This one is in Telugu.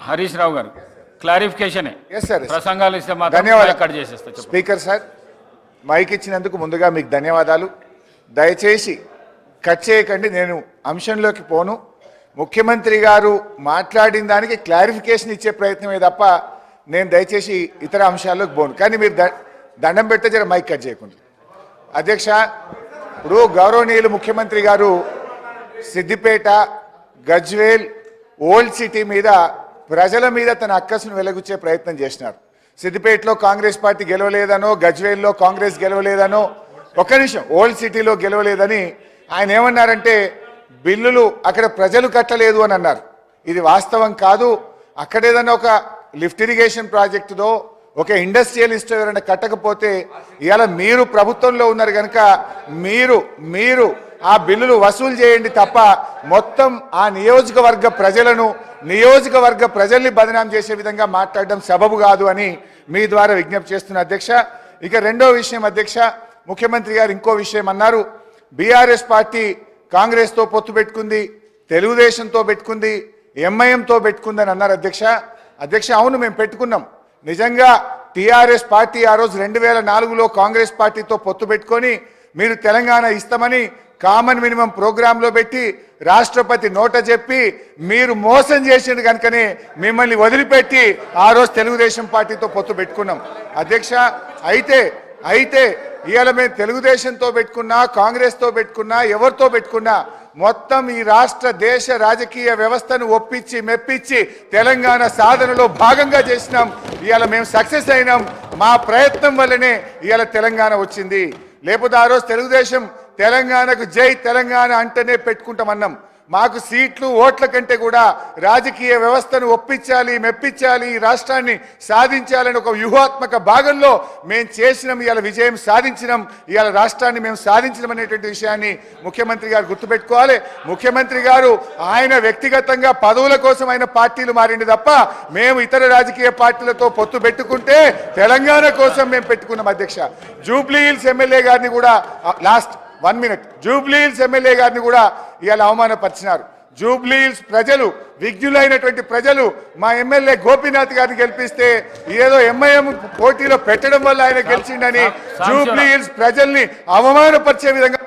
హరీష్ రావు గారు క్లారిఫికేషన్ ప్రసంగాలు ఇస్తే ధన్యవాదాలు కట్ చేసేస్తా. స్పీకర్ సార్, మైక్ ఇచ్చినందుకు ముందుగా మీకు ధన్యవాదాలు. దయచేసి కట్ చేయకండి, నేను అంశంలోకి పోను. ముఖ్యమంత్రి గారు మాట్లాడిన దానికి క్లారిఫికేషన్ ఇచ్చే ప్రయత్నమే తప్ప నేను దయచేసి ఇతర అంశాల్లోకి పోను. కానీ మీరు దండం పెడితే జర మైక్ కట్ చేయకుండా. అధ్యక్ష, ఇప్పుడు గౌరవనీయులు ముఖ్యమంత్రి గారు సిద్దిపేట, గజ్వేల్, ఓల్డ్ సిటీ మీద ప్రజల మీద తన అక్కసును వెలగుచ్చే ప్రయత్నం చేసినారు. సిద్దిపేటలో కాంగ్రెస్ పార్టీ గెలవలేదనో, గజ్వేల్లో కాంగ్రెస్ గెలవలేదనో, ఒక్క నిమిషం, ఓల్డ్ సిటీలో గెలవలేదని ఆయన ఏమన్నారంటే బిల్లులు అక్కడ ప్రజలు కట్టలేదు అని అన్నారు. ఇది వాస్తవం కాదు. అక్కడ ఏదైనా ఒక లిఫ్ట్ ఇరిగేషన్ ప్రాజెక్టుదో ఒక ఇండస్ట్రియలిస్ట్ ఎవరైనా కట్టకపోతే ఇవాళ మీరు ప్రభుత్వంలో ఉన్నారు కనుక మీరు ఆ బిల్లులు వసూలు చేయండి తప్ప మొత్తం ఆ నియోజకవర్గ ప్రజల్ని బదనాం చేసే విధంగా మాట్లాడడం సబబు కాదు అని మీ ద్వారా విజ్ఞప్తి చేస్తున్న అధ్యక్ష. ఇక రెండో విషయం అధ్యక్ష, ముఖ్యమంత్రి గారు ఇంకో విషయం అన్నారు. బీఆర్ఎస్ పార్టీ కాంగ్రెస్తో పొత్తు పెట్టుకుంది, తెలుగుదేశంతో పెట్టుకుంది, ఎంఐఎంతో పెట్టుకుందని అన్నారు అధ్యక్ష. అవును, మేము పెట్టుకున్నాం. నిజంగా టీఆర్ఎస్ పార్టీ ఆ రోజు 2004లో కాంగ్రెస్ పార్టీతో పొత్తు పెట్టుకొని మీరు తెలంగాణ ఇస్తామని కామన్ మినిమం ప్రోగ్రాంలో పెట్టి రాష్ట్రపతి నోట చెప్పి మీరు మోసం చేసింది కనుకనే మిమ్మల్ని వదిలిపెట్టి ఆ రోజు తెలుగుదేశం పార్టీతో పొత్తు పెట్టుకున్నాం అధ్యక్ష. అయితే ఇవాళ మేము తెలుగుదేశంతో పెట్టుకున్నా, కాంగ్రెస్తో పెట్టుకున్నా, ఎవరితో పెట్టుకున్నా మొత్తం ఈ రాష్ట్ర దేశ రాజకీయ వ్యవస్థను ఒప్పించి మెప్పించి తెలంగాణ సాధనలో భాగంగా చేసినాం. ఇవాళ మేము సక్సెస్ అయినాం. మా ప్రయత్నం వల్లనే ఇవాళ తెలంగాణ వచ్చింది. లేకపోతే ఆ రోజు తెలుగుదేశం తెలంగాణకు జై తెలంగాణ అంటేనే పెట్టుకుంటామన్నాం. మాకు సీట్లు, ఓట్ల కంటే కూడా రాజకీయ వ్యవస్థను ఒప్పించాలి, మెప్పించాలి, ఈ రాష్ట్రాన్ని సాధించాలని ఒక వ్యూహాత్మక భాగంలో మేము చేసినాం. ఇవాళ విజయం సాధించినాం. ఇవాళ రాష్ట్రాన్ని మేము సాధించడం అనేటువంటి విషయాన్ని ముఖ్యమంత్రి గారు గుర్తుపెట్టుకోవాలి. ముఖ్యమంత్రి గారు ఆయన వ్యక్తిగతంగా పదవుల కోసం ఆయన పార్టీలు మారింది తప్ప మేము ఇతర రాజకీయ పార్టీలతో పొత్తు పెట్టుకుంటే తెలంగాణ కోసం మేము పెట్టుకున్నాం అధ్యక్ష. జూబ్లీ హిల్స్ ఎమ్మెల్యే గారిని కూడా జూబ్లీ హిల్స్ ఎమ్మెల్యే గారిని కూడా ఇవాళ అవమానపరిచినారు. జూబ్లీ హిల్స్ ప్రజలు, విజ్ఞులైనటువంటి ప్రజలు మా ఎమ్మెల్యే గోపీనాథ్ గారిని గెలిపిస్తే ఏదో ఎంఐఎం పోటీలో పెట్టడం వల్ల ఆయన గెలిచిండని జూబ్లీ హిల్స్ ప్రజల్ని అవమానపరిచే విధంగా